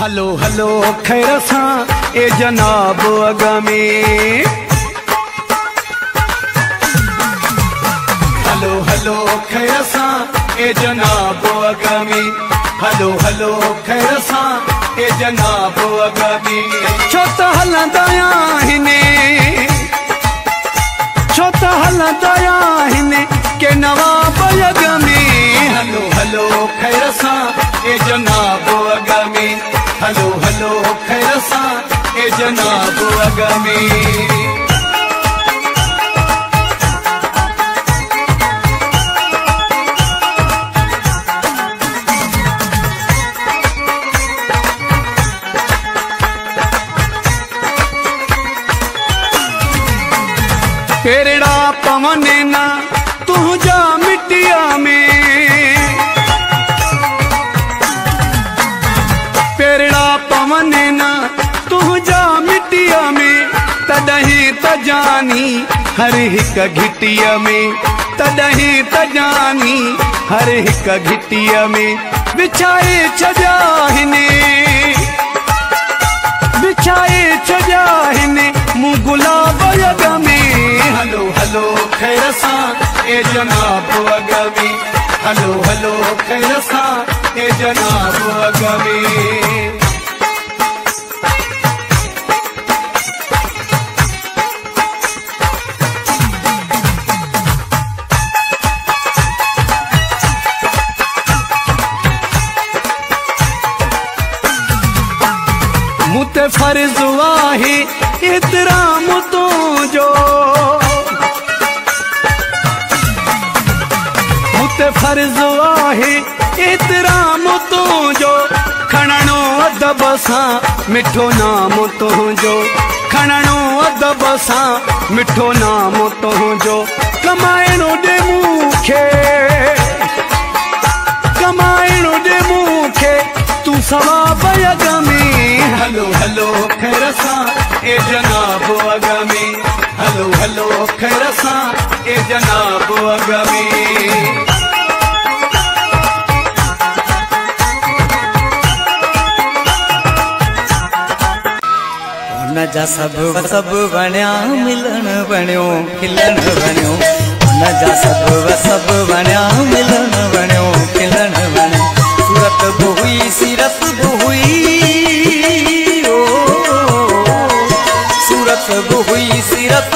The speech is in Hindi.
हलो हलो खैर सां ए जनाब अगमी। हलो हलो खैर सां ए जनाब अगमी। हलो हलो खैर सां ए जनाब अगमी। छो त हलंदा आहिनि, छो त हलंदा आहिनि के नवाब अगमी। हलो हलो खैर सां ए जनाब अगमी। हलो हलो खैर सां ए जनाब अगमी। पेरड़ा पवने ना तुझा मिट्टिया में। पेरड़ा पवने ना तुझा मिट्टिया में। तडहीं त जानी हर हिक घिटिया में। तडहीं त जानी हर हिक घिटिया में। बिछाए छजा हिने, बिछाए छजा हिने मुँह गुलाब अगमी। हलो हलो खैर सां ए जनाब अगमी। हलो हलो खैर सां ए जनाब अगमी। मुते फर्ज आहे एतराम तुझो। मुते फर्ज आहे एतराम तुझो। खणणो अदब सां मिठो नाम तुझो। खणणो अदब सां मिठो नाम तुझो। कमाइणो ॾे मूंखे, कमाइणो ॾे मूंखे तू सवाब अगमी। हलो हलो खैर सां ए जनाब अगमी। हलो हलो खैर सां ए जनाब अगमी। हुन जा सभु वणिया मिलन वणियो खिलन वणियो। हुन जा सभु वणिया मिलन वणियो खिलन वणियो। सूरत बि हुई सीरत बि हुई, सूरत बि हुई सीरत